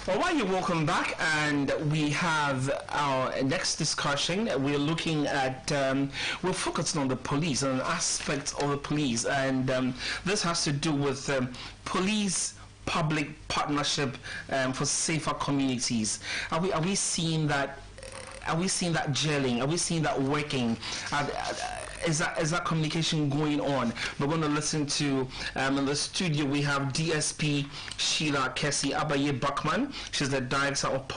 All right, you're welcome back, and we have our next discussion. We're looking at, we're focusing on the police, on an aspect of the police, and this has to do with police-public partnership for safer communities. Are we seeing that? Are we seeing that gelling? Are we seeing that working? Is that communication going on? We're going to listen to, in the studio we have DSP Sheila Kessie Abaye Bachman. She's the Director of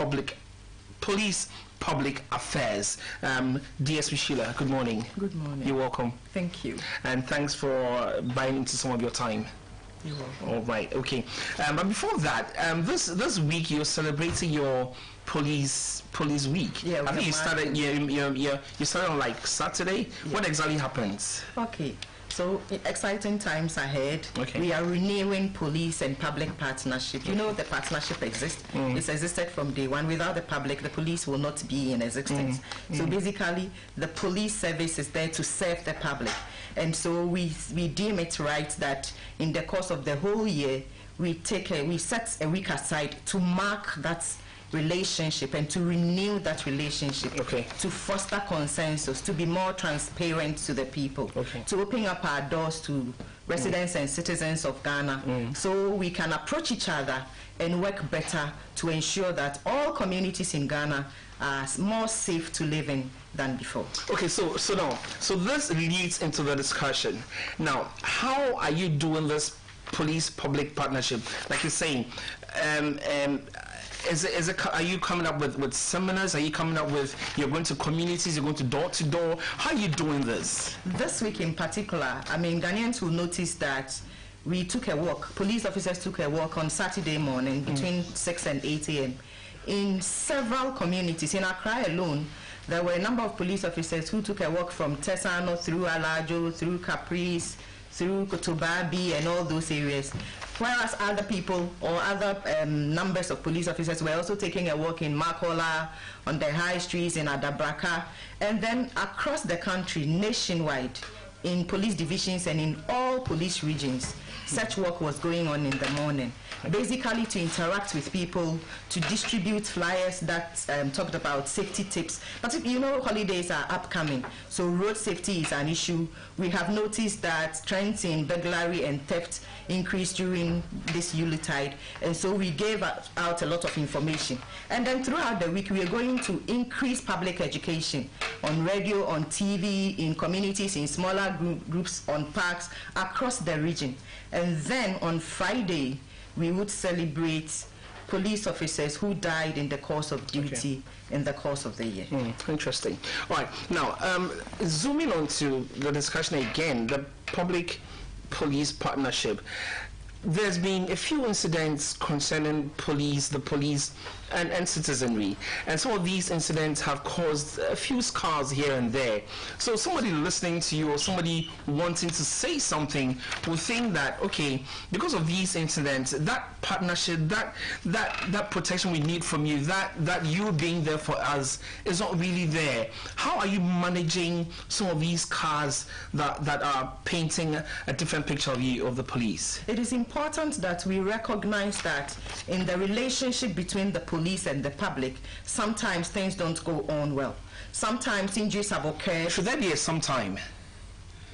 Police Public Affairs. DSP Sheila, good morning. Good morning. You're welcome. Thank you. And thanks for buying into some of your time. You're welcome. All right, okay. But before that, this week you're celebrating your police week. Yeah, I think you started. You started on like Saturday. Yeah. What exactly happens? Okay, so exciting times ahead. Okay. We are renewing police and public partnership. You know the partnership exists. It's existed from day one. Without the public, the police will not be in existence. So basically, the police service is there to serve the public, and so we deem it right that in the course of the whole year we set a week aside to mark that relationship and to renew that relationship, to foster consensus, to be more transparent to the people, to open up our doors to residents and citizens of Ghana, so we can approach each other and work better to ensure that all communities in Ghana are more safe to live in than before. Okay, so this leads into the discussion. Now, how are you doing this police-public partnership? Like you're saying, are you coming up with seminars? Are you coming up with, you're going to communities, you're going to door? How are you doing this? This week in particular, I mean, Ghanaians will notice that we took a walk, police officers took a walk on Saturday morning between 6 and 8 a.m. in several communities. In Accra alone, there were a number of police officers who took a walk from Tesano through Alajo, through Caprice, through Kotobabi and all those areas, whereas other people or other numbers of police officers were also taking a walk in Makola, on the high streets, in Adabraka, and then across the country, nationwide, in police divisions and in all police regions. Such work was going on in the morning, basically to interact with people, to distribute flyers that talked about safety tips. But you know, holidays are upcoming, so road safety is an issue. We have noticed that trends in burglary and theft increased during this Yuletide, and so we gave out a lot of information. And then throughout the week, we are going to increase public education on radio, on TV, in communities, in smaller groups, on parks, across the region. And then on Friday, we would celebrate police officers who died in the course of duty in the course of the year. Interesting. All right. Now, zooming on to the discussion again, the public-police partnership. There's been a few incidents concerning the police and citizenry, and some of these incidents have caused a few scars here and there. So somebody listening to you or somebody wanting to say something will think that, okay, because of these incidents, that partnership, that protection we need from you, that you being there for us is not really there. How are you managing some of these scars that are painting a different picture of you, of the police? It is important that we recognize that in the relationship between the police and the public, sometimes things don't go on well. Sometimes injuries have occurred. Should there be a sometime?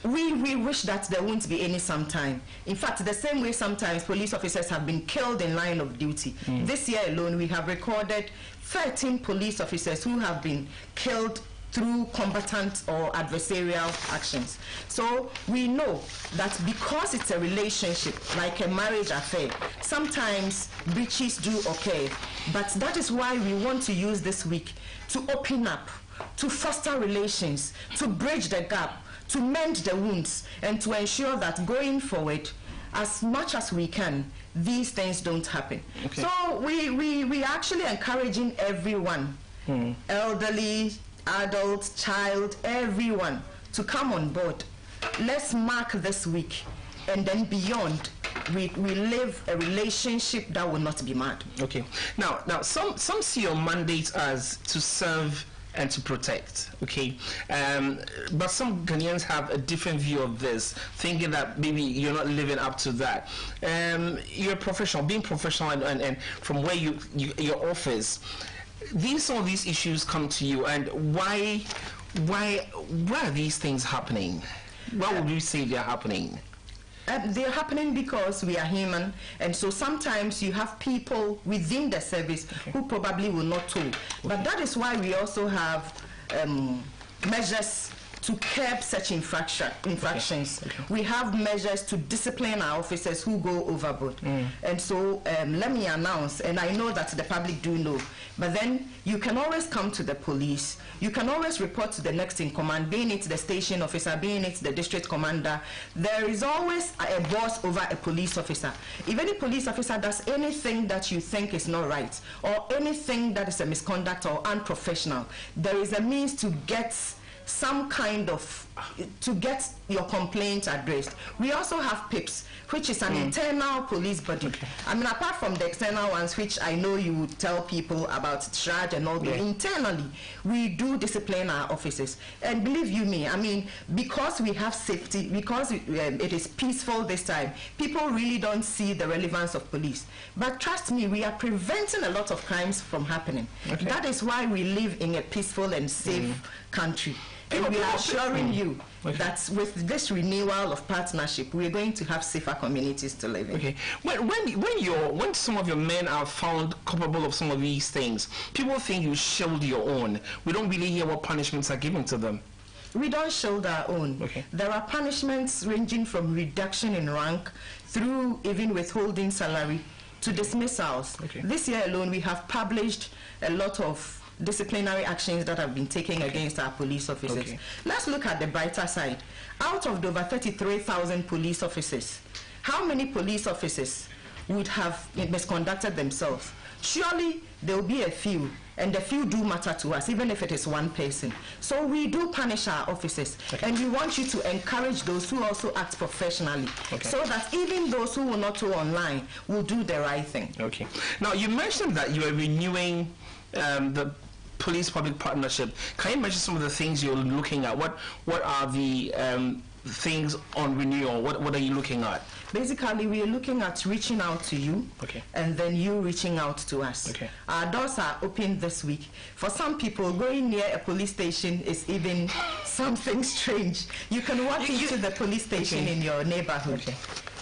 We wish that there won't be any sometime. In fact, the same way sometimes police officers have been killed in line of duty. This year alone, we have recorded 13 police officers who have been killed through combatant or adversarial actions. So we know that because it's a relationship, like a marriage affair, sometimes breaches do occur. But that is why we want to use this week to open up, to foster relations, to bridge the gap, to mend the wounds, and to ensure that going forward, as much as we can, these things don't happen. So we are actually encouraging everyone, elderly, adult, child, everyone, to come on board. Let's mark this week, and then beyond, we live a relationship that will not be marred. Okay. Now some see your mandate as to serve and to protect, okay? But some Ghanaians have a different view of this, thinking that maybe you're not living up to that. You're a professional, being professional, and from where your office, some of these issues come to you, and why are these things happening? Why would you say they're happening? They're happening because we are human, and so sometimes you have people within the service who probably will not talk. But that is why we also have measures to curb such infractions. We have measures to discipline our officers who go overboard. And so let me announce, and I know that the public do know, but then you can always come to the police. You can always report to the next in command, being it the station officer, being it the district commander. There is always a boss over a police officer. If any police officer does anything that you think is not right, or anything that is a misconduct or unprofessional, there is a means to get some kind of, to get your complaint addressed. We also have PIPs, which is an internal police body. I mean, apart from the external ones, which I know you would tell people about charge and all that, internally, we do discipline our officers. And believe you me, I mean, because we have safety, because it is peaceful this time, people really don't see the relevance of police. But trust me, we are preventing a lot of crimes from happening. That is why we live in a peaceful and safe country. And we are assuring you that with this renewal of partnership, we are going to have safer communities to live in. When some of your men are found culpable of some of these things, people think you shield your own. We don't really hear what punishments are given to them. We don't shield our own. There are punishments ranging from reduction in rank through even withholding salary to dismissals. This year alone, we have published a lot of disciplinary actions that have been taken against our police officers. Let's look at the brighter side. Out of the over 33,000 police officers, how many police officers would have misconducted themselves? Surely there will be a few, and the few do matter to us, even if it is one person. So we do punish our officers, and we want you to encourage those who also act professionally, so that even those who will not go online will do the right thing. Now, you mentioned that you are renewing the police-public partnership. Can you mention some of the things you're looking at? What are the things on renewal? What are you looking at? Basically, we are looking at reaching out to you, and then you reaching out to us. Our doors are open this week. For some people, going near a police station is even something strange. You can walk into the police station in your neighborhood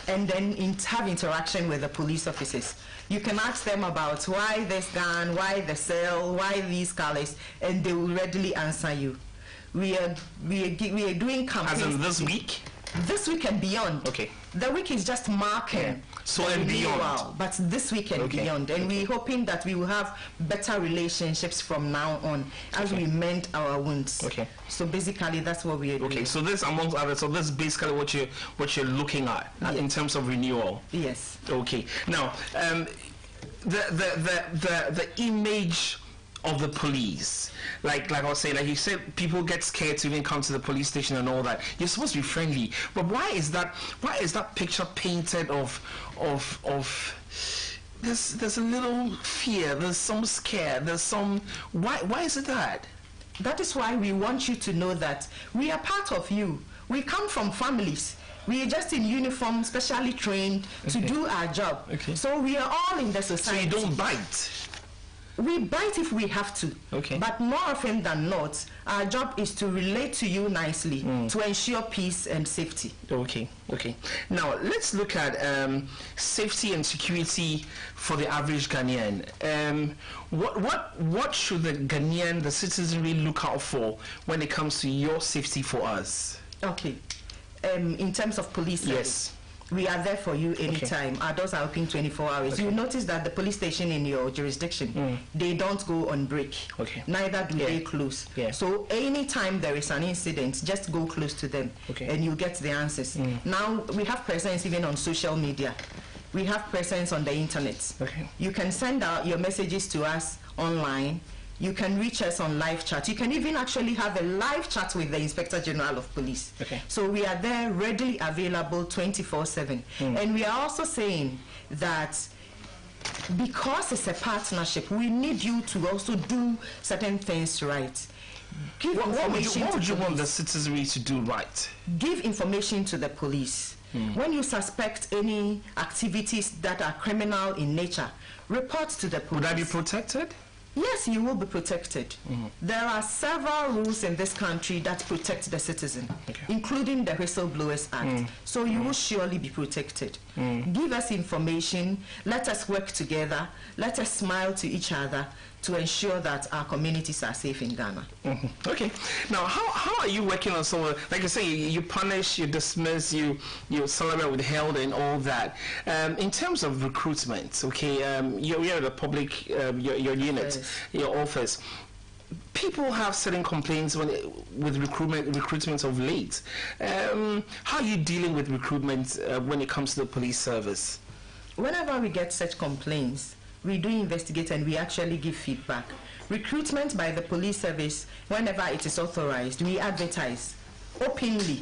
and then have interaction with the police officers. You can ask them about why this gun, why the cell, why these colors, and they will readily answer you. We are doing campaigns. As in this week? This week and beyond. The week is just marking. So and beyond. But this week and beyond. And we're hoping that we will have better relationships from now on as we mend our wounds. So basically that's what we are doing. So this, amongst others, so this is basically what you're looking at in terms of renewal. Yes. Now, the image of the police, like I was saying, like you said, people get scared to even come to the police station and all that. You're supposed to be friendly, but why is that picture painted of there's a little fear, there's some scare, there's some why is it that? That is why we want you to know that we are part of you. We come from families. We are just in uniform, specially trained to do our job. So we are all in the society. So you don't bite? We bite if we have to, but more often than not, our job is to relate to you nicely to ensure peace and safety. Now let's look at safety and security for the average Ghanaian. What should the Ghanaian, the citizenry, look out for when it comes to your safety for us? In terms of police service, we are there for you anytime. Our doors are open 24 hours. You notice that the police station in your jurisdiction, they don't go on break. Neither do they close. So anytime there is an incident, just go close to them and you get the answers. Now we have presence even on social media. We have presence on the internet. You can send out your messages to us online. You can reach us on live chat. You can even actually have a live chat with the Inspector General of Police. So we are there readily available 24/7. And we are also saying that Because it's a partnership, we need you to also do certain things right. What would you want the citizenry to do right? Give information to the police. When you suspect any activities that are criminal in nature, report to the police. Would I be protected? Yes, you will be protected. There are several rules in this country that protect the citizen, including the Whistleblowers Act. So you will surely be protected. Give us information. Let us work together. Let us smile to each other to ensure that our communities are safe in Ghana. Okay. Now, how are you working on someone, like you say, you punish, you dismiss, you celebrate with held and all that. In terms of recruitment, okay, you're the public, your unit, your office. People have certain complaints with recruitment of late. How are you dealing with recruitment when it comes to the police service? Whenever we get such complaints, we do investigate and we actually give feedback. Recruitment by the police service, whenever it is authorized, we advertise openly,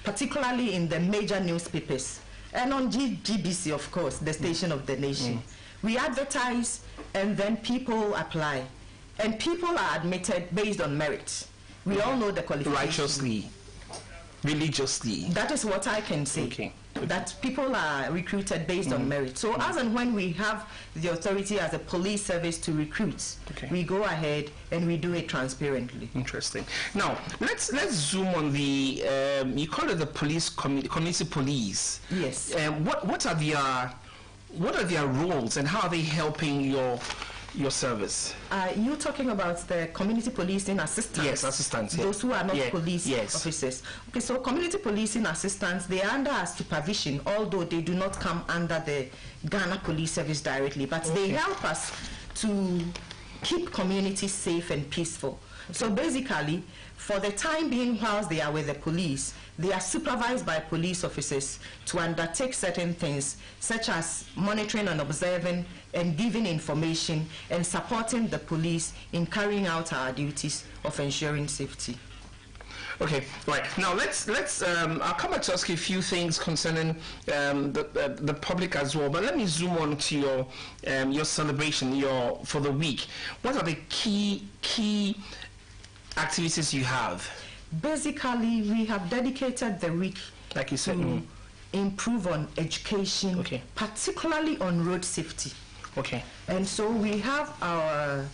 particularly in the major newspapers and on GBC, of course, the station of the nation. We advertise and then people apply. And people are admitted based on merit. We all know the qualifications. Righteously, religiously. That is what I can say. Okay. That people are recruited based on merit. So as and when we have the authority as a police service to recruit, we go ahead and we do it transparently. Interesting. Now let's zoom on the you call it the police community police. Yes. What are their roles and how are they helping your service? You're talking about the community policing assistants? Yes, assistants. Yeah. Those who are not police officers. Okay, so community policing assistants, they are under our supervision, although they do not come under the Ghana Police Service directly, but they help us to keep communities safe and peaceful. So basically, for the time being, whilst they are with the police, they are supervised by police officers to undertake certain things, such as monitoring and observing and giving information and supporting the police in carrying out our duties of ensuring safety. Okay, right. Now let's I'll come back to ask you a few things concerning the public as well. But let me zoom on to your celebration for the week. What are the key activities you have? Basically, we have dedicated the week, like you said, to improve on education, particularly on road safety. Okay. And so we have our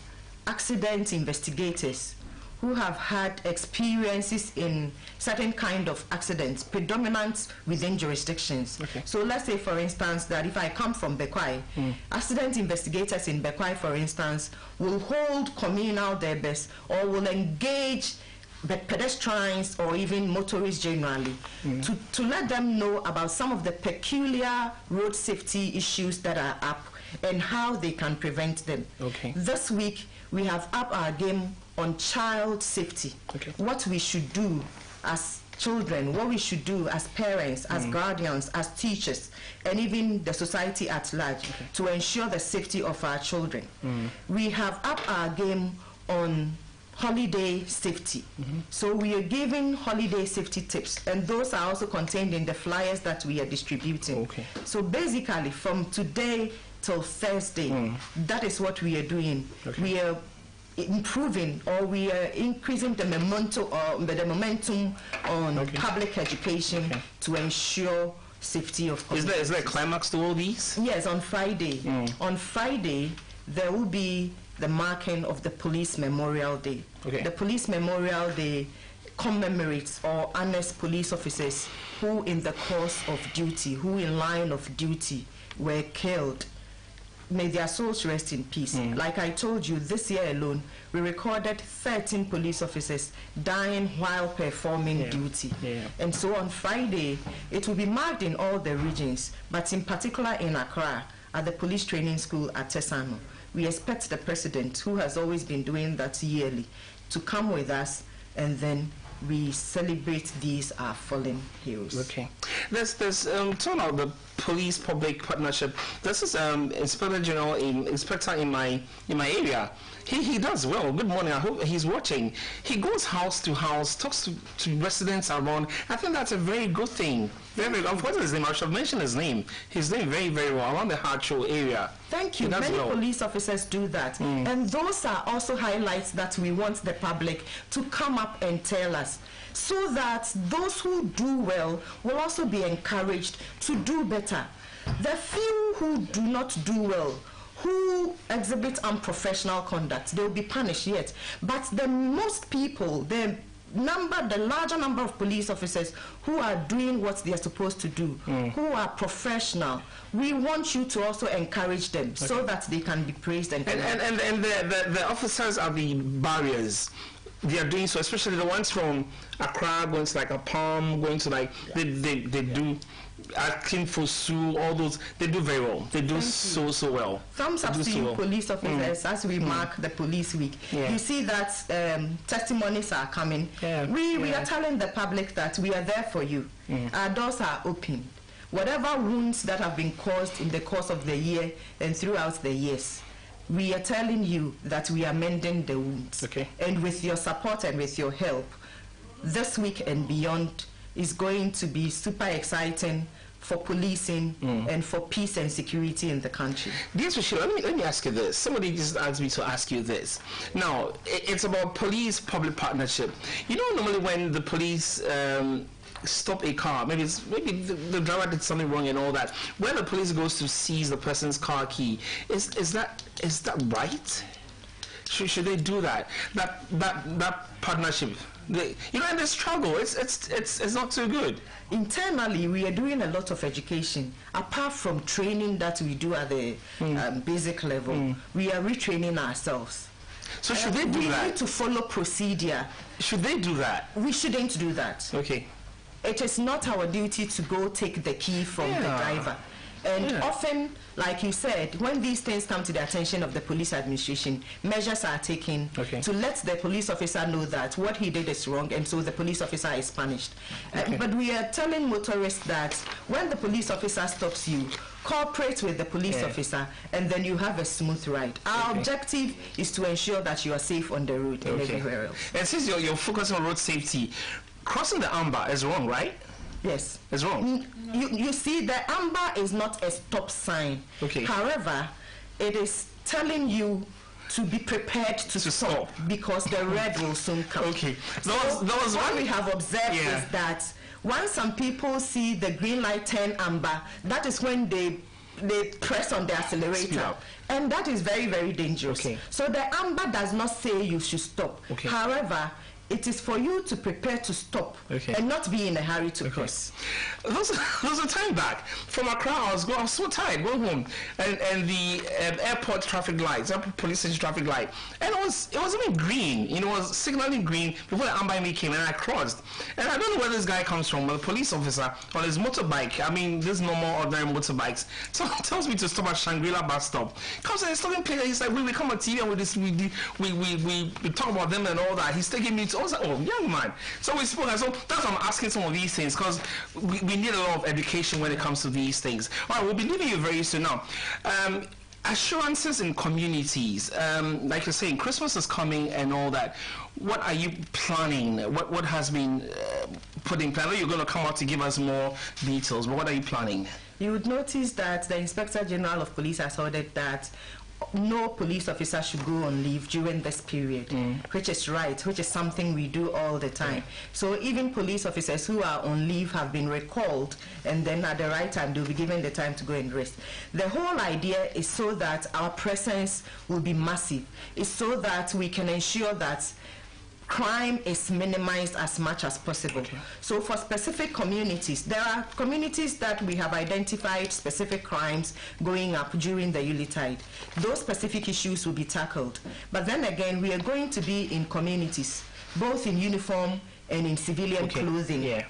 accident investigators who have had experiences in certain kind of accidents, predominant within jurisdictions. So let's say, for instance, that if I come from Bekwai, accident investigators in Bekwai, for instance, will hold communal debates or will engage the pedestrians or even motorists generally to let them know about some of the peculiar road safety issues that are up and how they can prevent them. This week, we have upped our game on child safety. What we should do as children, what we should do as parents, as guardians, as teachers, and even the society at large to ensure the safety of our children. We have upped our game on holiday safety. So we are giving holiday safety tips, and those are also contained in the flyers that we are distributing. So basically, from today till Thursday, that is what we are doing. We are improving, or we are increasing the momentum on public education to ensure safety of communities. Is there a climax to all these? Yes, on Friday. On Friday, there will be the marking of the Police Memorial Day. The Police Memorial Day commemorates or honors police officers who in the course of duty, who in line of duty were killed. May their souls rest in peace. Like I told you, this year alone, we recorded 13 police officers dying while performing duty. And so on Friday, it will be marked in all the regions, but in particular in Accra, at the police training school at Tesano. We expect the president, who has always been doing that yearly, to come with us, and then we celebrate these our fallen heroes. Let's turn out the police-public partnership. This is inspector in my area. He does well. Good morning. I hope he's watching. He goes house to house, talks to residents around. I think that's a very good thing. Very good. What is his name? I should mention his name. He's doing very, very well around the Hartshorn area. Thank you. Many police officers do that. And those are also highlights that we want the public to come up and tell us, so that those who do well will also be encouraged to do better. The few who do not do well, who exhibit unprofessional conduct, they will be punished yet. But the most people, the larger number of police officers who are doing what they are supposed to do, who are professional, we want you to also encourage them so that they can be praised and the officers are the barriers. They are doing so, especially the ones from Accra, going to like a palm, going to like they do acting for Sue, all those, they do very well. They do so well. Thumbs up to you, police officers, as we mark the police week. You see that testimonies are coming. We are telling the public that we are there for you. Our doors are open. Whatever wounds that have been caused in the course of the year and throughout the years, we are telling you that we are mending the wounds. And with your support and with your help, this week and beyond is going to be super exciting for policing and for peace and security in the country. Yes, Michelle, let me ask you this. Somebody just asked me to ask you this. Now, it's about police-public partnership. You know, normally when the police stop a car, maybe the driver did something wrong and all that, when the police goes to seize the person's car key, is that right? Should they do that? That partnership? And the struggle, it's not too good. Internally, we are doing a lot of education. Apart from training that we do at the basic level, we are retraining ourselves. So should they do that? We need to follow procedure. Should they do that? We shouldn't do that. Okay. It is not our duty to go take the key from the driver. And often, like you said, when these things come to the attention of the police administration, measures are taken to let the police officer know that what he did is wrong, and so the police officer is punished. But we are telling motorists that when the police officer stops you, cooperate with the police officer, and then you have a smooth ride. Our objective is to ensure that you are safe on the road and everywhere else. And since you're focusing on road safety, crossing the amber is wrong, right? Yes. It's wrong. You see, the amber is not a stop sign. However, it is telling you to be prepared to stop because the red will soon come. What we have observed is that once some people see the green light turn amber, that is when they press on the accelerator. And that is very, very dangerous. So the amber does not say you should stop. However, it is for you to prepare to stop and not be in a hurry to cross. There was a time back from Accra. I was so tired going home, and the airport traffic lights, airport police station traffic light, and it wasn't even green. It was signaling green before the amber me came, and I crossed. And I don't know where this guy comes from, but the police officer on his motorbike, I mean this normal ordinary motorbikes, tells me to stop at Shangri-La bus stop. Comes and he's talking player. He's like, we come on TV and we talk about them and all that. He's taking me to. I was like, oh, young man. So we spoke, and so that's why I'm asking some of these things, because we need a lot of education when it comes to these things. All right, we'll be leaving you very soon now. Assurances in communities, like you're saying, Christmas is coming and all that. What are you planning? What has been put in place? I know you're going to come out to give us more details, but what are you planning? You would notice that the Inspector General of Police has ordered that no police officer should go on leave during this period, which is right, which is something we do all the time. So even police officers who are on leave have been recalled, and then at the right time they'll be given the time to go and rest. The whole idea is so that our presence will be massive. It's so that we can ensure that crime is minimized as much as possible. So for specific communities, there are communities that we have identified specific crimes going up during the Yuletide. Those specific issues will be tackled. But then again, we are going to be in communities, both in uniform and in civilian clothing,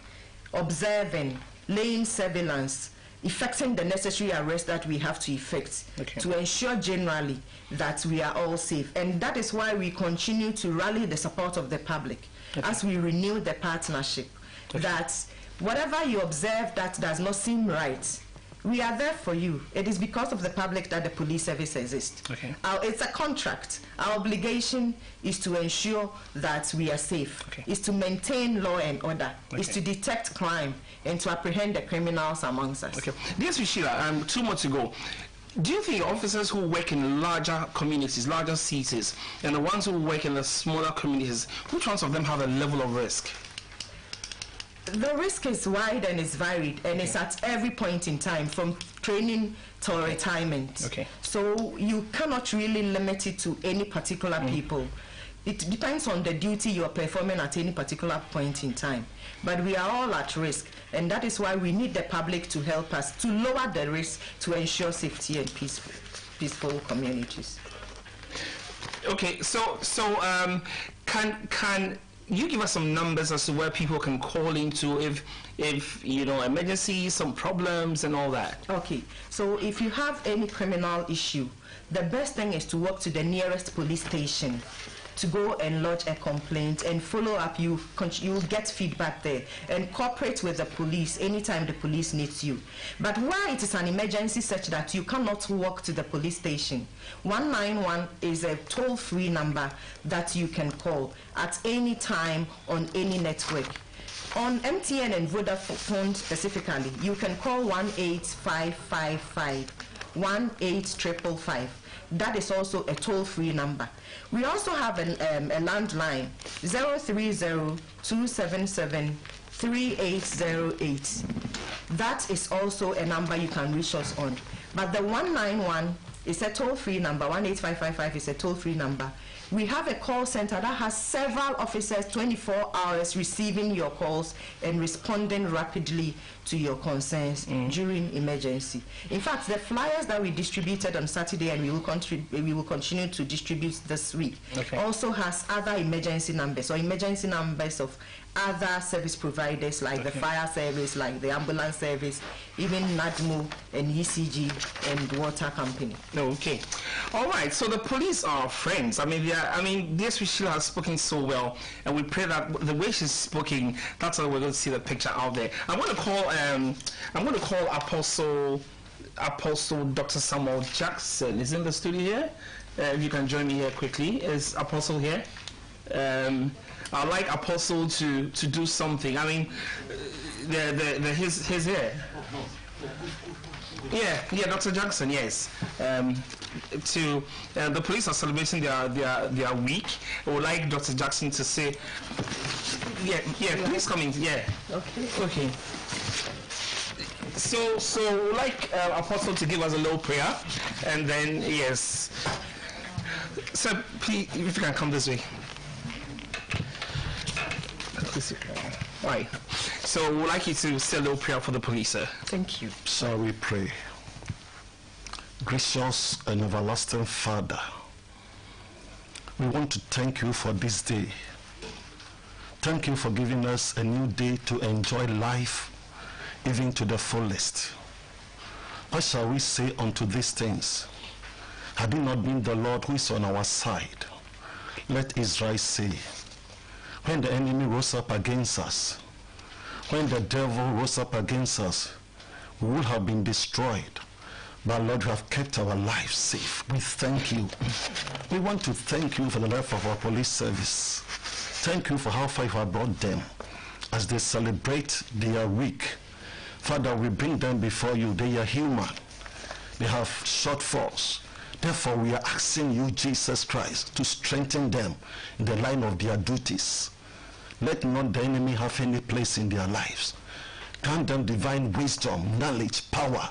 observing, laying surveillance, effecting the necessary arrest that we have to effect to ensure generally that we are all safe. And that is why we continue to rally the support of the public as we renew the partnership, that whatever you observe that does not seem right, We are there for you. It is because of the public that the police service exists. Okay. It's a contract. Our obligation is to ensure that we are safe, is to maintain law and order, is to detect crime, and to apprehend the criminals amongst us. Okay. Yes, Sheila, 2 months ago, do you think officers who work in larger communities, larger cities, and the ones who work in the smaller communities, which ones of them have a level of risk? The risk is wide and it's varied, and it's at every point in time, from training to retirement. Okay. So you cannot really limit it to any particular people. It depends on the duty you are performing at any particular point in time. But we are all at risk, and that is why we need the public to help us to lower the risk, to ensure safety and peaceful communities. Okay, so can you give us some numbers as to where people can call into if you know, emergencies, some problems and all that? Okay, so if you have any criminal issue, the best thing is to walk to the nearest police station to go and lodge a complaint and follow up. You get feedback there and cooperate with the police anytime the police needs you. But where it is an emergency such that you cannot walk to the police station, 191 is a toll-free number that you can call at any time on any network. On MTN and Vodafone specifically, you can call 18555 18555. That is also a toll-free number. We also have a landline, 030-277-3808. That is also a number you can reach us on. But the 191 is a toll-free number, 18555 is a toll-free number. We have a call center that has several officers 24 hours receiving your calls and responding rapidly to your concerns during emergency. In fact, the flyers that we distributed on Saturday and we will continue to distribute this week also has other emergency numbers, or emergency numbers of other service providers like the fire service, like the ambulance service, even NADMO and ECG and water company. Okay. All right. So the police are friends. I mean, this Sheila has spoken so well, and we pray that the way she's speaking, that's how we're going to see the picture out there. I'm going to call Apostle Dr. Samuel Jackson. Is in the studio here. If you can join me here quickly. Is Apostle here? I'd like Apostle to do something. I mean, his here. Yeah, Dr. Jackson, yes. The police are celebrating their week. I would like Dr. Jackson to say, please come in. Yeah. Okay. So we'd like Apostle to give us a little prayer, and then yes. So please, if you can come this way. All right. So we'd like you to say a little prayer for the police, sir. Thank you. Shall we pray? Gracious and everlasting Father, we want to thank you for this day. Thank you for giving us a new day to enjoy life even to the fullest. What shall we say unto these things? Had it not been the Lord who is on our side, let Israel say, when the enemy rose up against us, when the devil rose up against us, we would have been destroyed. But Lord, you have kept our lives safe. We thank you. We want to thank you for the life of our police service. Thank you for how far you have brought them as they celebrate their week. Father, we bring them before you. They are human. They have shortfalls. Therefore, we are asking you, Jesus Christ, to strengthen them in the line of their duties. Let not the enemy have any place in their lives. Grant them divine wisdom, knowledge, power,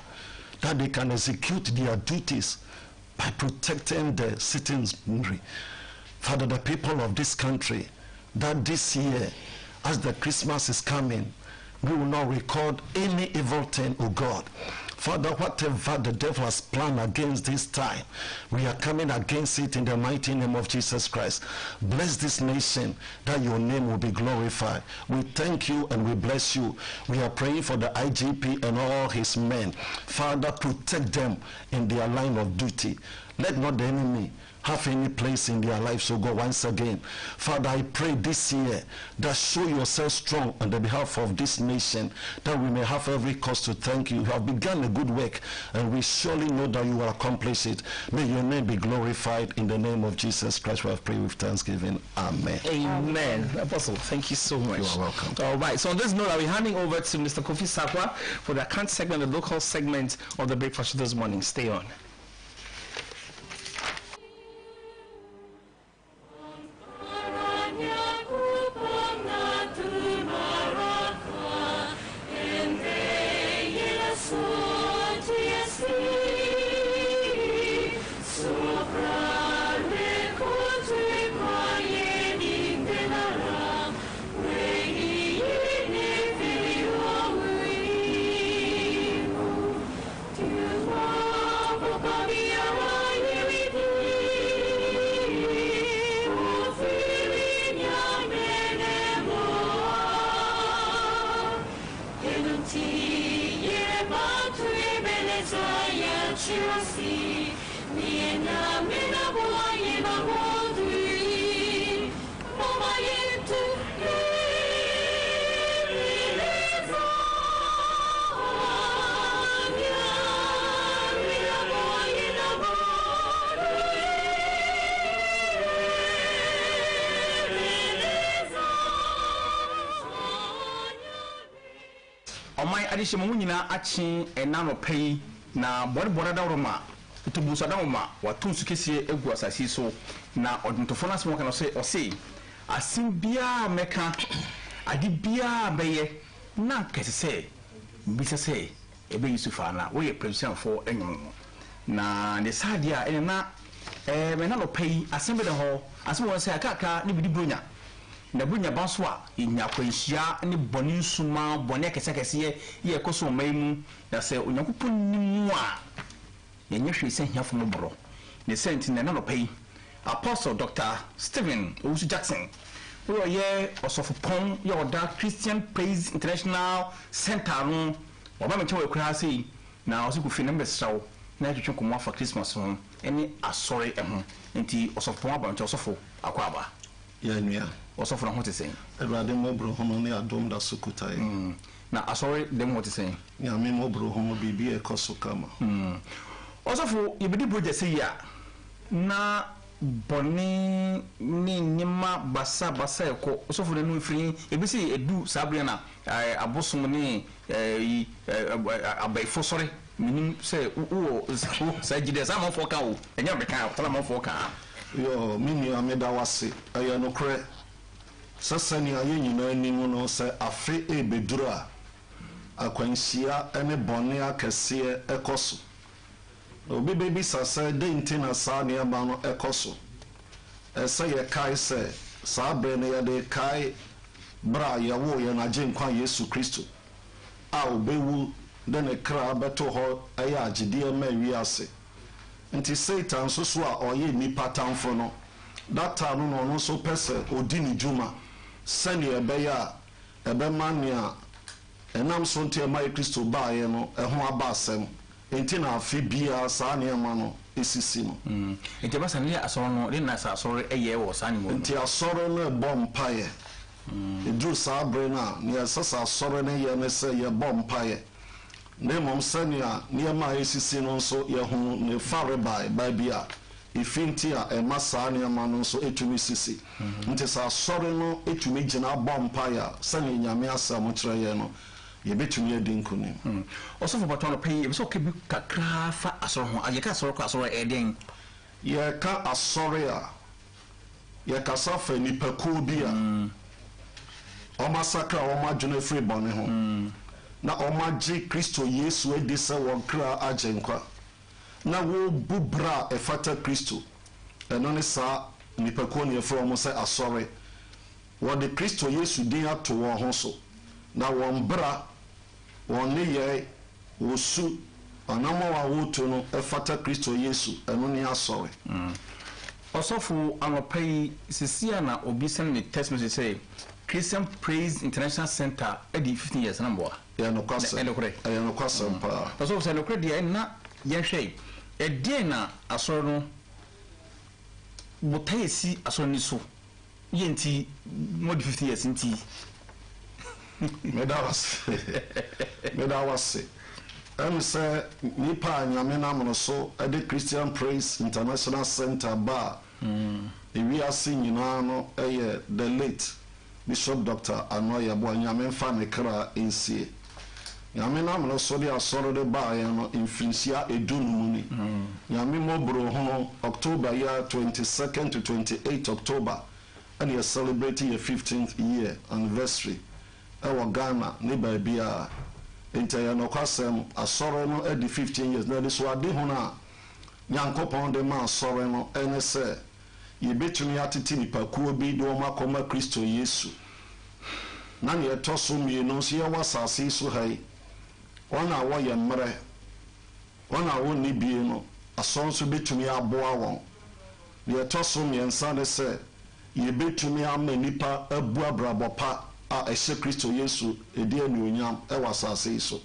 that they can execute their duties by protecting the citizenry. Father, the people of this country, that this year, as the Christmas is coming, we will not record any evil thing, O God. Father, whatever the devil has planned against this time, we are coming against it in the mighty name of Jesus Christ. Bless this nation, that your name will be glorified. We thank you and we bless you. We are praying for the IGP and all his men. Father, protect them in their line of duty. Let not the enemy have any place in their lives, so God, once again. Father, I pray this year that show yourself strong on the behalf of this nation, that we may have every cause to thank you. You have begun a good work, and we surely know that you will accomplish it. May your name be glorified in the name of Jesus Christ. We have prayed with thanksgiving. Amen. Amen. Apostle, thank you so much. You are welcome. All right. So on this note, I'll be handing over to Mr. Kofi Sakwa for the account segment, the local segment of the breakfast this morning. Stay on. Addition Munina Achin and Nano Pay na Borda Roma to Busadama, what two Sukisi Eguasasi so now Odintofona smoke and say, I sing Bia Mecca, I did Bia Baye, not can say, Bisa say, a baby Sufana, we are present for anyone. Na the Sadia and na Menano Pay, assemble the hall, as someone say a kaka, Nibidi Brunya. Na bunya banswa inya kwanhia ne boni suma boni akesakese ye koso maimu na se onyankopon nimu a yenye hwese hiafo mboro ne senti na no pay Apostle Dr. Stephen Owusu Jackson we ye osofopon ye oda Christian Praise International Center no oba meche we kura sei na osiku fi number saw na twetwe komo for Christmas no eni asori eho enti osofopon abanche osofo akwaba ya nua osofo na ho te sen Ewrade mobro hono ne adom da sukutai na asori dem ho te sen ya me mobro hono bibi e koso kama osofo yebedi project sei ya na boni ni nyima basa eko osofo na no firi ebisi edu sabre na abosom ni abaifo sori minim se wo sa gide sa mo foka wo enya beka tala mo foka yo mini ameda wase ayo no kre sasani aye nyina nimu no se afe ebedura akwansia ene bone akese ekoso obi bebi sasa de ntina sa ne aba no ekoso ese ye kai se sa be ne ye de kai bra ye wo ye na genkwa Yesu Kristo a obewu de ne kra beto ho aye agide ma wiase nti Satan so a oye nipa tamfo no data no no so pese odi ni juma sani ebeya ebemania enam so nti e mai Kristo baaye no eho aba asem enti na afi bia saa ne ma no esisi no enti basa ne asoro no le na sa asoro eye wo saa ne mo enti asoro no bompaye edru saa bre na ne sasa asoro ne ye ne se ye bompaye ne mom sani a ne ma esisi no so ye hu ne fare bai bia ifinti a emasa ne ma no so etumi sisi nti sa asoro no etumi gina bompaye sani nyame asam kire ye no ye betumi adinkuni osofo batono pay ye so kebi kakra fa asoro ho ayeka asoro ko asoro eden ye ka asoro a ye ka safa ni pakuo bi a o masakra o madwene free bone ho na o magye Kristo Yesu edi se won kra agenkwa na wo bubra efata Kristo eno ne sa ni pakuo ne efro mo se asoro wo de Kristo Yesu din ato wo ho so na won bra won ne ye wosu anamo wa woto no efata Kristo Yesu eno ne asore osofo anopai sisia na obi send me text message say Christian Praise International Center edi 15 years na mboa ya no kwasa ya no kwasa pa osofo say no credit na ye hwe edena asoro no botayesi asoro ni so yenti more than 50 years nti medawase em say nipa nyame na mo so at the Christian Praise International Center bar we are singing no the late Bishop Dr. Anoya Bo nyame fa ne kra ensie nyame na mo so de asoro de bar no infinisia edunu ni nyame mobro ho October year 22nd to 28 October and you are celebrating your 15th year anniversary our Ghana ne baabia entaya no kwasem asoro no edi 15 years na so ade ho na nyankopon de ma asoro no ene se ye betumi atete nipa kuo bi do makoma Kristo Yesu na ne etoso mi no so ye wasase so hai ona wo ye mre ona wo ni bi no asoro so betumi aboa won ne etoso mi ensa ne se ye betumi ama nipa abu abrabopa a ehye Kristo Yesu edi anuonyam e wasase so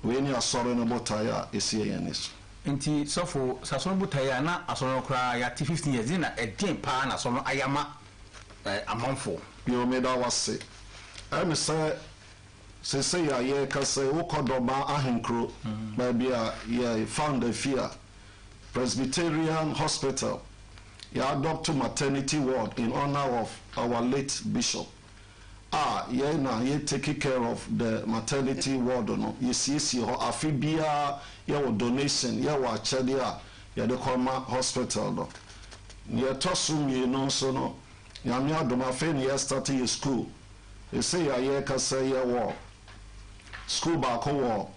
we ni asoro no botaya esie yeneso nti sofo sasoro botaya na asoro kra ya 15 years na edin pa na asoro ayama amanfo yo meda wase am say ya ye ka say ukodoba ahenkro ba bia ye found a fear Presbyterian Hospital ya adopt maternity ward in honor of our late bishop ye na ye take care of the maternity ward no ye see ho afibia ye wo donation ye wo achede ye de koma hospital do ye tosum ye no so no nyame adoma fe ne ye start ye school ye say ye ka say ye wo school ba ko wo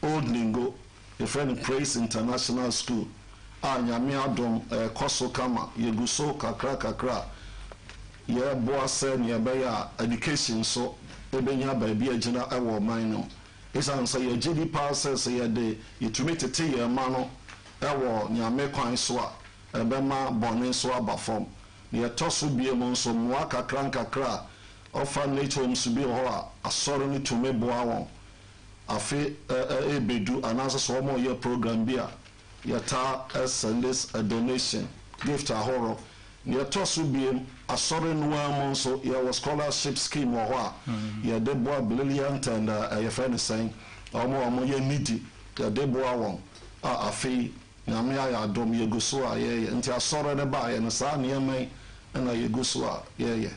Old Ningo a friend Praise International School nyame adom koso kama ye guso kakra ye boase ne be ya education so ebenya ba bia agina ewo man no isan say ye gidi passes ye de yetumi tete ye ma no ewo nyame kwan so a ebema bone so abafom ye toso bie mo so mo kakra ofa nature so bi ho a asoro ni tumi boa won afi ebedu anasa so mo ye program bia yata send this a donation gift a horror near tosu biem asore no so ya was scholarship scheme or wa ya de boa brilliant and your friend saying omo ye needy ya de boa won afi nyame ya adom ye guso a ye nti asore ne ba ye no sa ne mai na ye guso a ye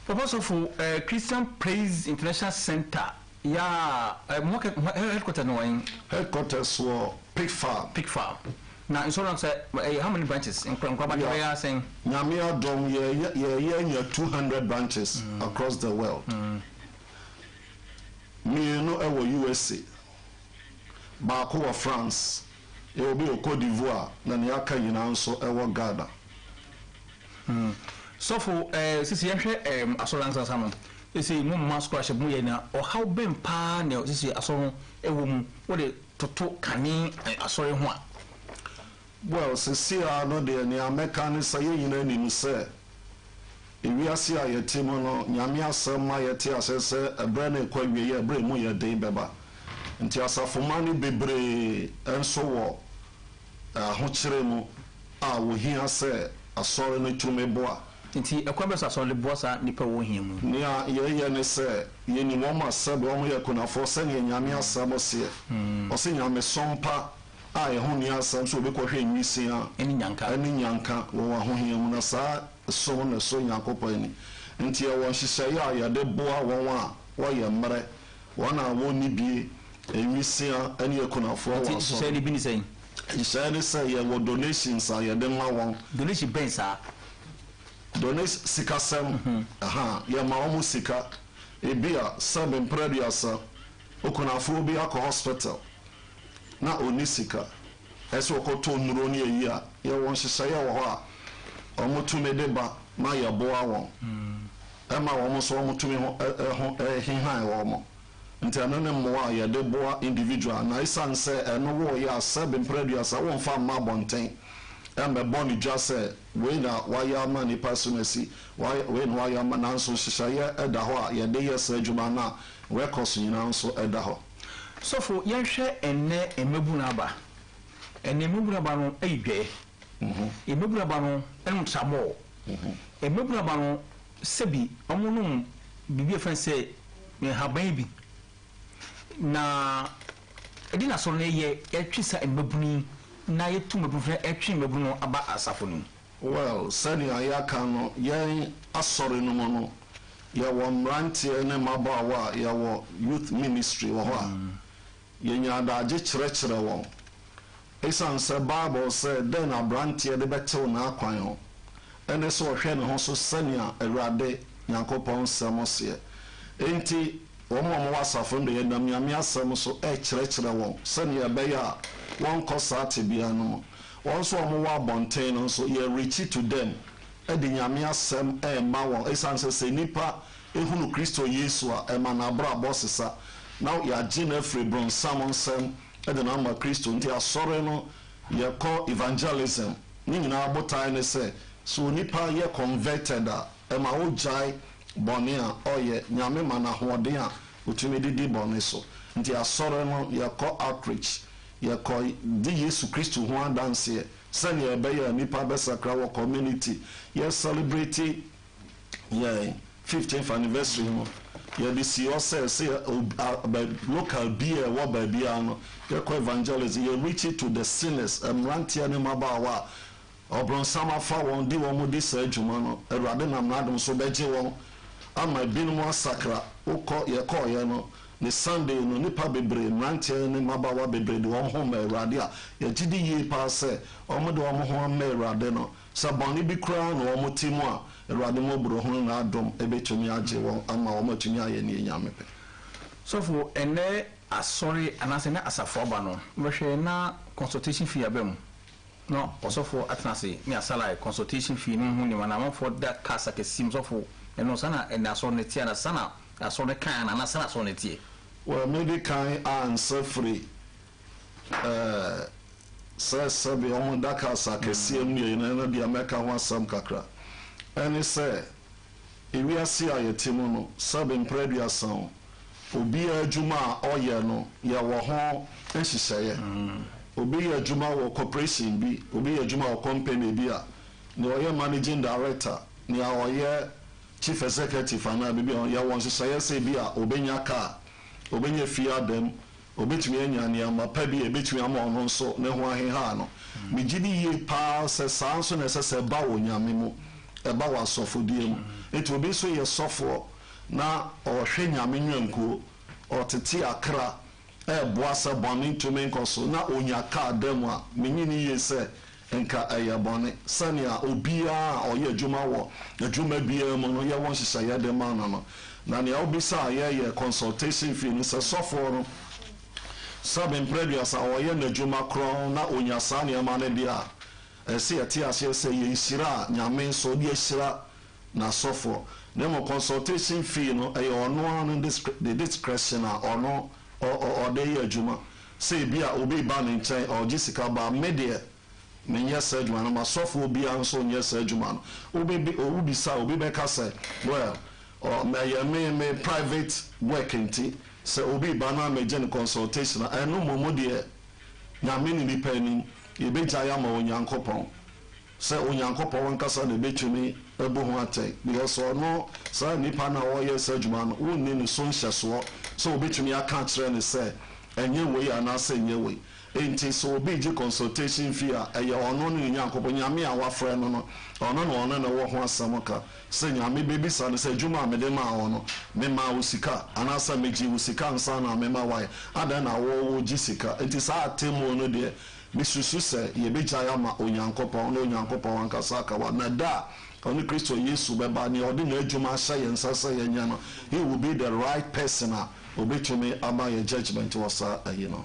Papa Sofo Christian Praise International Center ya headquarters no one headquarters were pig farm now insurance how many branches in Kwaba they are saying nyame adom ye 200 branches across the world me no ewo USA ba ko wa France e obi o Cote d'Ivoire na ne aka yina nso ewo Ghana so for sisi yehwe assurance asano esi mu masquash mu ye na o how ben pa na sisi asoro ewo mu wo de toto kani asore ho a well sisi no de ne ameka ne saye yina nim se ewiase a yete mu no nyame asema yete asese ebre na kwa wie ye ebre mu ye den beba nti asafoma ne bebre enso wo ahokyere mu a wo hia se asore no tume boa nti ekwabesa asore bosa nipa wo hia mu ne ye ne se ye ni mo masabe wo ye kunafo se ne nyame asabo se o se nyame sompa a ye ho ni asam so be kohwe nwisia eni nyanka wo ho hia mu na sa so na so nyakopo ni nti ye wo hyehyɛ a ye de boa won a wo ye mre wona wo ni bie nwisia eni ye kunafo wo so hyehyɛ ni bi ni sɛn hyehyɛ ni sɛ ye wo donations a ye de ma won donation ben sa donate sikasem ya ma omu sika ebia seven prediasa okunafo bi akọ hospital na oni sika ese okoto nuro ni eyi a ye won hyehyɛ ye wo ho a omu tumi de ba ma ye boa won ma won so omu tumi ho hinhan wo mo nti ano ne mo a ye de boa individual na isan se eno wo ya seven prediasa won fa ma bonten embe boni jase we na waya ma ni pasumesi we na waya ma nanso hyehyɛ ɛda ho a ye de yes adwuma na records nyina nso ɛda ho so for yenhwɛ enne emebu na aba ene mebura ba no ayidwe e mebura ba no enum tramo e mebura ba no sebi omunum bibi efan se me haban bi na edina so no ye etwisa emebuni na yetu mebunu etwi mebunu aba asafo no. Well, sani ayaka no yen asori no no ya wo mrantie ne mabawa ya wo youth ministry wo ho a yenya adaje kyerɛkyerɛ wo esan se Bible said then abrantie de betew na akwan ho ene so hwɛ ne ho so sani a awurade Nyankopɔn samose enti wo mo wasafo ndo ye nam nyame asɛm so kyerɛkyerɛ wo sani ɛbɛya won kɔsa bia no won so mo wa bonten no so ye reach to them edi nyame asɛm ma won esan se nipa ehunu Kristo Yesu a ma na bra bossesa now ya gina free bron salmon sem edi na ma Kristo nti asɔre no ye call evangelism ni nyina abotai ne se so nipa ye converted a ma wo jai bɔne a ɔyɛ nyame ma na hoɔden a otumi didi bɔne so nti asɔre no ye call outreach ye call di Yesu Kristo ho adanse sani ɛbɛyɛ nipa bɛsakra wɔ community ye celebrate ye 15th anniversary no ye de si ɔsɛ local beer wɔ baabi a no ye call evangelism ye reach it to the sinners mrantia ne mabawa ɔbrɔnsam afa wɔn di wɔn di saa adwuma no awurade nam n'adom so bɛgye wɔn ama binom asakra wokɔ yɛkɔɔyɛ no ne Sunday no nipa bebree mrantia ne mabawa bebree de wɔn ho ma awurade a yɛgye di yie paa sɛ wɔn de wɔn ho ama awurade no sɛ bɔne bi koraa na wɔn ti mu a awurade mo buro ho na adom ebetumi agye wɔn ama wɔn atumi ayɛ ne nyame pɛ. Sɔfo ɛnɛ asɔre anase na asafo aba no bɛhwɛ na consultation fee abɛm no osofo atenase me asala consultation fee no hu ni mana for that kasa ke sim sofo eno sana ena so ne tia na sana aso ne kan na sana so ne tie well maybe kan answer free sasa bi on da kasa ke sim ni na dia meka ho asam kakra eni se ewi ase ayetimo no sabe mpredua san obi adwuma a oyɛ no ye wo ho ehyehyɛ obi yɛ adwuma wɔ corporation bi obi yɛ adwuma wɔ company bi a ne ɔyɛ managing director ne ɔyɛ chief executive ana bi yɛ wɔn hyehyɛ sɛ bi a obenya car obenya fie adam obetumi anya nneɛma pa bi ebetumi ama ɔno nso ne ho aheha no megye di yie paa sɛ saa nso na ɛsɛ sɛ ɛba wɔ nyame mu ɛba wɔ asɔfodie mu eti obi nso yɛ sɔfoɔ na ɔhwɛ nyame nwankuo ɔtete Accra boa sɛ bɔne ntumi nkɔ so na onya kaa dɛm a menyini yie sɛ nka ɛyɛ bɔne sɛnea obiara a ɔyɛ adwuma wɔ adwuma biara mu no yɛwɔ nhyehyɛeɛ de ma no na nea wobisa a yɛyɛ consultation fee no sɛ sɔfoɔ no sɛbe mprɛduasa ɔyɛ n'adwuma korɔn na onya saa nneɛma no bi a ɛsɛ yɛte aseɛ sɛ yɛnhyira a nyame nso de ahyira n'asɔfoɔ na mmom consultation fee no ɛyɛ ɔno ano the discretion a ɔno ɔde yɛ adwuma sɛ bi a obi ba ne nkyɛn ɔgye sika ba medeɛ menyɛ saa adwuma no masɔfo obiara nso nyɛ saa adwuma no obi sa obi bɛka sɛ well mɛyɛ me private work nti sɛ obi ba no amɛgye ne consultation ɛno mmom deɛ nyame ne nipa anim yɛbɛgya yɛ ama onyankopɔn sɛ onyankopɔn wankasa na ɛbɛtumi ɛbɔ ho atɛ because ɔno saa nipa no a wɔyɛ saa adwuma no wonni ne so nhyɛsoɔ sɛ obɛtumi aka kyerɛ ne sɛ ɛnyɛ wei anaasɛ ɛnyɛ wei enti sɛ obi gye consultation fee a ɛyɛ ɔno ne nyankopɔn nyame a wafrɛ no no ɔno na ɛwɔ ho asɛm ka sɛ nyame bɛbisa no sɛ adwuma a mede maa wɔ no mema wo sika anaasɛ megye wo sika nsa na mema wae adɛn na wɔwɔ gye sika enti saa atemmuo no deɛ mesusu sɛ yɛbɛgya yɛ ama onyankopɔn na onyankopɔn wankasa aka wa na da ɔne Kristo Yesu bɛba ne ɔde n'adwuma ahyɛ yɛn nsa sɛ yɛnyɛ no he will be the right person a obetumi ama yɛ judgment wɔ saa ayi no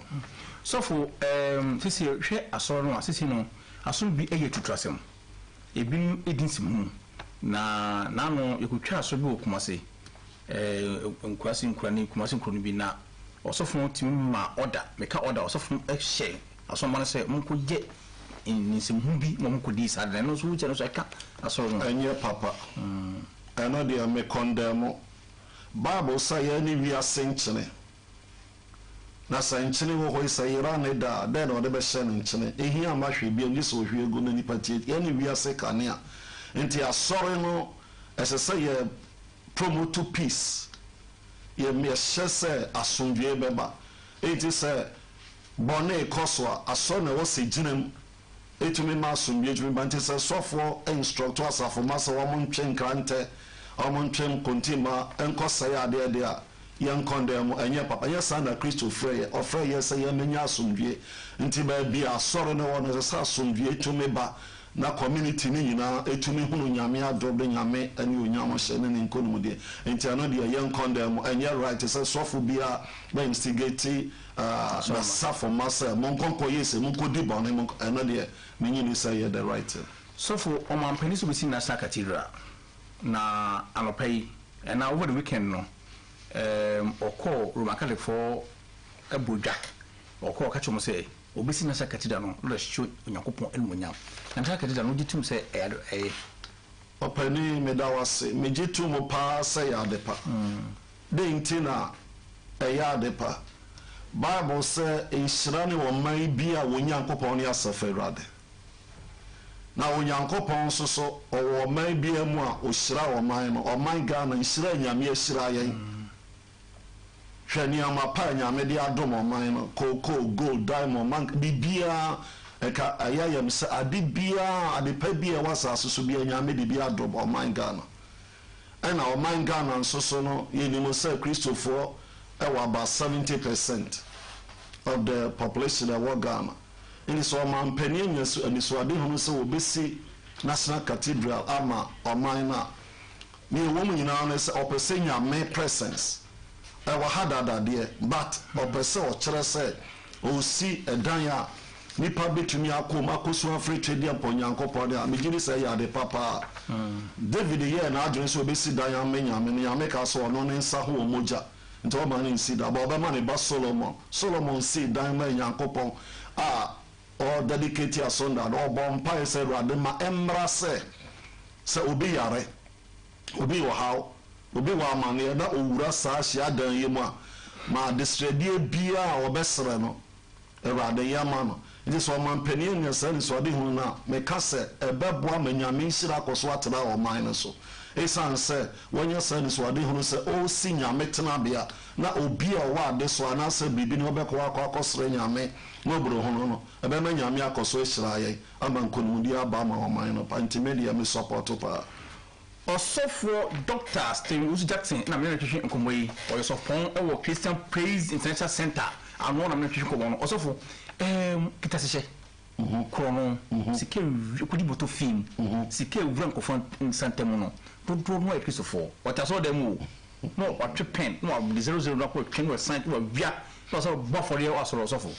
sɔfo sisi hwɛ asɔre no sisi no asɔre bi ɛyɛ tuturasɛm ebi edi nsimu na nano yɛkotwa asɔre bi wɔ Kumase Kumase nkuro no bi na ɔsɔfo no timi ma order meka order ɔsɔfo ɛhyɛ asɔre no sɛ monko yɛ nsimu bi na monko di saa no so wukyɛ no so ɛka asɔre no ɛnyɛ papa ɛno deɛ me condemn Bible say yɛ ne wiase nkyene na sanchene wo hoi sayira ne da den o de be hye nchene ehia ma hwe bia ngi so hwe egu na nipa tie ye ne wiase kanea nti asore no esese ye promote peace ye me hye se asomdwe beba enti se bone koswa aso na wo se ginam etumi ma asomdwe etumi bante se sofo instructor asafo masa wo mo ntwen krante o mo ntwen kontima enkosa ya de a yan condemn enye papa ya sana Kristo frey ofrey yes ya menya asomdwe nti ba bi asoro ne won se asomdwe etumi ba na community ni nyina etumi hunu nyame adobre nyame ani onyamo hye ne nkonum de nti ano de yan condemn enye right se sofo bia ba instigate na safo masa monkonko yese monko di bone monko ano de menyini say the right sofo o man penisu be sin na cathedral na anopai and over the weekend no oko Roman Catholic for Abuja oko ka chomo say obesi na cathedral no lo show Onyankopon elmunyam na cathedral no ditum say opani medawase mejitu mo pa say adepa de ntina adepa Bible say inshirani wo man bia Onyankopon ne asaferade na Onyankopon so owo man bia mu a ohyira wo man no o man ga na inshira nyame ahyira yen hwani amapa nyame de adom o man no koko gold diamond man bibia eka ayayam se adibia adepa bia wasase so bia nyame de bia adom o man ga no ena o man ga na so no yenimo se Christopher ewa about 70% of the population that work Ghana. In this man penny and this wadi who say obesi National Cathedral ama or minor. Me woman you know say opesenya me presence. I wa had that there, but opese or chere say o si edan ya nipa betumi akoma akoso free trade upon Yankopon there. Me gini say ya de papa. David here na adwene so obesi dan ya menya me ya make us no nsa ho moja. Nti o man see that but man ba Solomon see dan ma Yankopon or dedicate your son that or bompa say rather ma emra say obi yare obi wo how obi wa man ye na owura sa hia dan ye mu a ma distribute bia obesere no rather yama no it is one man penny in your sense so de hu na me ka say ebeboa manyame hira koso atena o man so esan say when your sense so de hu say o si nyame tena bia na obi a wa de so ana say bibi no be ko akosere nyame no bro hono no ebe ma nyame akoso hira ye ama nkonumdi aba ma o man no pantimedia me support pa Osofo Dr. Steven Jackson na me retwe nkomo yi oyosofon e wo Christian Praise International Center anu na me retwe nkomo no osofo kitasehye krono sike kudi boto film sike wura nkofon santem no dodo no ekrisofo wataso dem no watwe pen no 00 na ko twen we sign we via so bofore o asoro osofo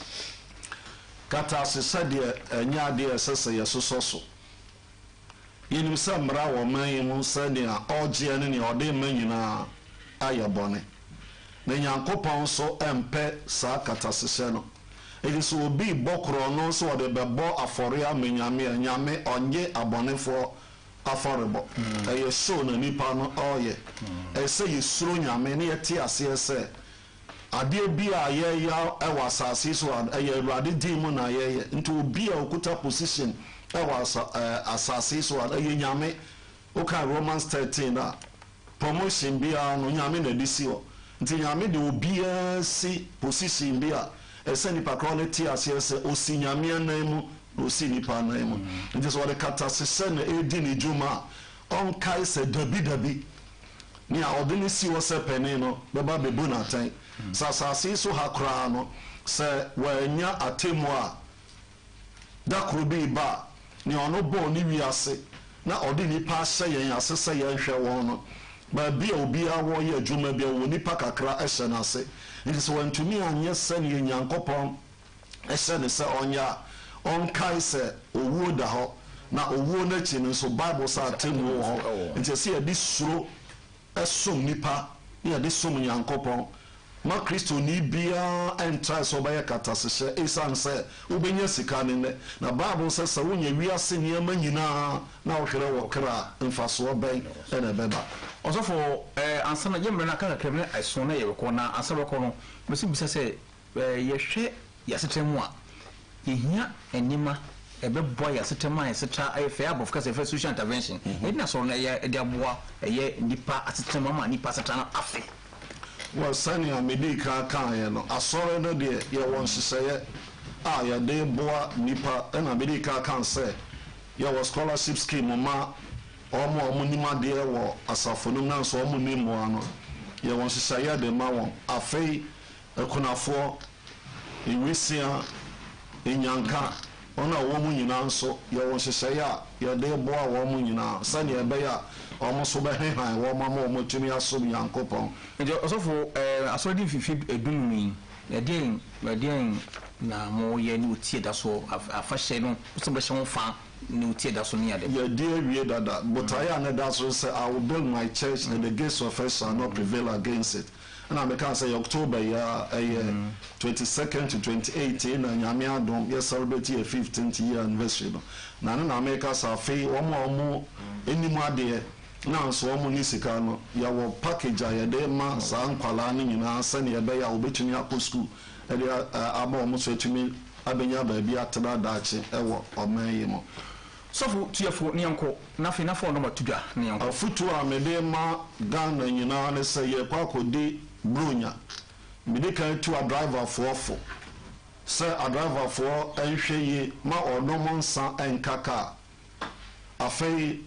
katasehye de nya de esese yesoso yenim sa mra wo man mu sania oje ne ode man nyina ayabone na Nyankopon so empe sa katasehye no eli so obi bokro no so ode bebo afore amenyame nyame onye abonefo aforebo eye so na nipa no oye ese yesuro nyame ne yete ase ese ade bi a ye ya ewa asase so eye Awurade din mu na ye nti obi a okuta position was asase so aye nyame oka Romans 13 na promotion bia no nyame na disi o nti nyame de obi si position bia ese nipa quality asese osi nyame anaimu osi nipa anaimu nti so de kata sese na edi ni juma on kai se dabi ni a odini si wo se peni no beba bebu na tan sasase so hakra no se wanya atemu a dakro bi ba ni ono bo ni wiase na odi nipa hye yen asese yen hwe won no ba bia obi awo ye adwuma bia wo nipa kakra ehye na ase nti so wantumi anye se ne Nyankopon ehye ne se onya on kai se owo da ho na owo na chi no so Bible sa temu ho nti se ye di suro esom nipa ye di som Nyankopon ma Kristo ni bia entra so ba ye katasehye esan se ubenya sika ne na Bible se se wonya wiase ne amanyina na ohwere wo kra mfaso ben ene beba osofo ansana yemre na kaka kremne aso na ye ko na ansaba ko no mesi bisa se yɛhwɛ yɛsetemu a yɛhia enima ɛbɛboa yɛsetemu a yɛseta ayɛfɛ abɔf kasa yɛfɛ social intervention ɛdina sɔrɔ no ɛyɛ de aboa ɛyɛ nipa asetemu ama nipa aseta no afe well sani amedi kan yɛ no asɔre no deɛ yɛwɔ nhyehyɛeɛ a yɛde boa nipa ɛna amedi kan sɛ yɛwɔ scholarship scheme ma ɔmo nim adeɛ wɔ asafo no na nso ɔmo nim moa no yɛwɔ nhyehyɛeɛ de ma wɔn afei ɛkunafoɔ ewisia enyanka ɔna wɔn mu nyinaa nso yɛwɔ nhyehyɛeɛ a yɛde boa wɔn mu nyinaa sani ɛbɛyɛ a ɔmo so bɛhehan wɔn ama wɔn tumi asom yankopɔn nti ɔsɔfo asɔrɔdi fifi edunumi yɛdeɛn na mo yɛ ne otie da so afahyɛ no so bɛhyɛ ho fa ne otie da so ne yɛde yɛde awie dada botaeɛ a ne da so sɛ I will build my church and the gates of hell shall not prevail against it ɛna meka sɛ October yɛ ɛyɛ 22nd to 28 na nyame adom yɛ celebrate yɛ 15th year anniversary no na ne na meka sɛ afei wɔn anim adeɛ na nso wɔn ni sika no yɛwɔ package a yɛde ma saa nkwalaa no nyinaa sɛnea ɛbɛyɛ a wɔbɛtumi akɔ school ɛde aba wɔn so atumi abɛnya baabi atena daakye ɛwɔ ɔman yi mu sɔfo tuyɛfo ne yɛnkɔ nafo ɔnɔma tudwa ne yɛnkɔ afutu a mede ma Ghana nyinaa ne sɛ yɛkɔ akɔdi bronya mede kan tu a driverfoɔ fo sɛ a driverfoɔ ɛnhwɛ yie ma ɔnom nsa ɛnkaka afei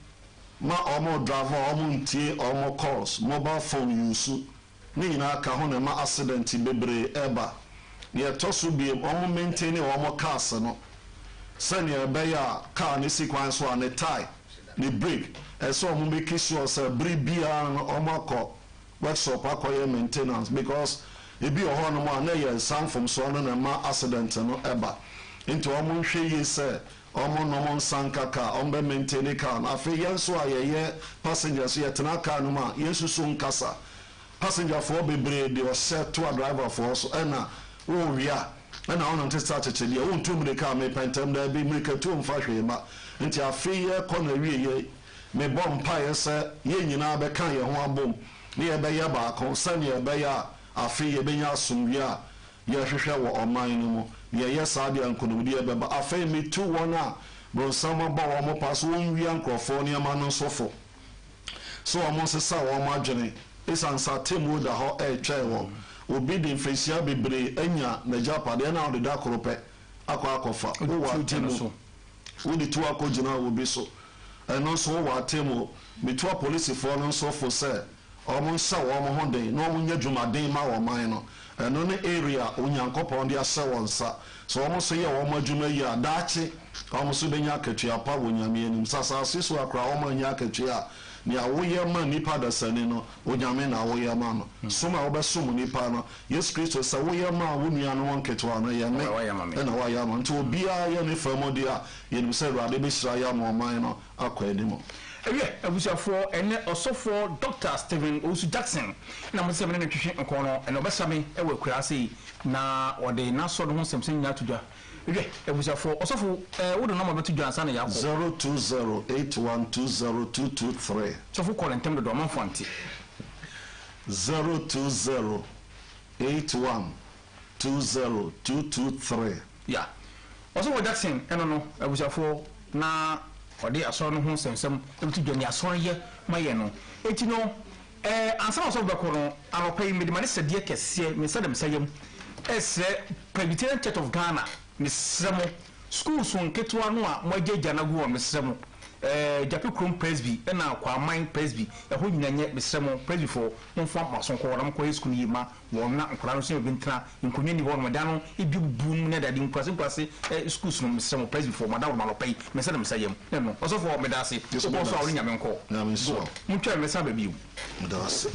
ma ɔmo driver ɔmo ntie ɔmo calls mobile phone use ne nyinaa ka ho na ma accident bebree ɛba yɛtɔ so bie ɔmo maintain ɔmo cars no sɛnea ɛbɛyɛ a car ne sequence so a ne tie ne brake ɛsɛ ɔmo make sure sɛ bere biara no ɔmo akɔ workshop akɔyɛ maintenance because ebi wɔ hɔ no mu a na yɛ nsanfom so no na ma accident no ɛba nti ɔmo nhwɛ yie sɛ ɔmo nom nsan kaka ɔmo bɛ maintain car no afei yɛn nso a yɛyɛ passengers yɛtena car no mu a yɛn nso so nkasa passenger foɔ bebree de ɔhyɛ to a driver foɔ so ɛna wɔwia ɛna ɔno nte sa kyekyɛ deɛ wɔntu mmirika a mepɛntɛm da bi mmirika tu mfa hwee ma nti afei yɛkɔ na wie yɛ mebɔ mpaeɛ sɛ yɛn nyinaa bɛka yɛn ho abom ne yɛbɛyɛ baako sɛnea yɛbɛyɛ a afei yɛbɛnya asomdwie a yɛhwehwɛ wɔ ɔman no mu yɛyɛ saa deɛ nkonimdeɛ bɛba afei metu wɔn a bronsam aba wɔn pa so wɔnwia nkurɔfoɔ nneɛma no nso fo so wɔn nsesa wɔn adwene ɛsiane sɛ atemu da hɔ ɛretwɛn wɔn obi de mfehyia bebree anya n'agyapadeɛ na ɔde da koro pɛ akɔ akɔfa wowɔ atemu wode tu akɔgyina obi so ɛno nso wowɔ atemu metu apolisifoɔ no nso fo sɛ ɔmo nhyɛ wɔn ho den na ɔmo nyɛ dwumaden ma wɔn man no ɛno ne area onyankopɔn de ahyɛ wɔn nsa so wɔn nso yɛ wɔn adwuma yi a daakye wɔn nso bɛnya akatua pa wɔ nyame anim sasaase so akora wɔn anya akatua a nea woyɛ ma nipa dasani no onyame na woyɛ ma no som a wobɛsom nipa no yesu kristo sɛ woyɛ ma wo nua no wɔn ketewa no yɛ me ɛna woayɛ ma nti obiara yɛ ne fam de a yɛnim sɛ awurade bɛhyira yɛ ama ɔman no akɔ anim ɛyɛ abusuafoɔ ɛnɛ ɔsɔfoɔ Dr. Stephen Owusu Jackson na mo sɛ mene ne twehwe nkɔn no ɛna ɔbɛsame ɛwɔ akura ase na ɔde n'asɔ no ho nsɛmsɛm nyinaa to dwa ɛyɛ abusuafoɔ ɔsɔfo wode nɔma bɛto dwa ansa na yɛakɔ 02081202223 sɔfo kɔɔ ne ntɛm dodo ɔmanfo ante 02081202223 ya ɔsɔfo Jackson ɛno no abusuafoɔ na ɔde asɔre no ho nsɛmsɛm ɛbɛto dwa ne asɔre yɛ ma yɛ no enti no ansa na ɔsɔfo bɛkɔ no anɔpa yi mede ma ne sɛdeɛ kɛseɛ mesɛ dɛm sɛ yam ɛsrɛ Presbyterian Church of Ghana mesrɛ mo schools nketewa no a moagyagya no gu wɔ mesrɛ mo Japi Krom Presby ɛna Kwaman Presby ɛhɔ nyina nyɛ mesrɛ mo Presbyfoɔ momfa masonkɔ wɔn kɔyɛ school yi ma wɔn na nkora no so bɛntena nkonnwa ni hɔ no da no ebi bum ne dade nkwase schools no mesrɛ mo Presbyfoɔ mada wɔn malɔpɛ yi mesrɛ dem sɛ yam no ɔsɔfoɔ medase ɔkɔ so a wɔn nyame nkɔ nyame so mutwa mesa ba biu medase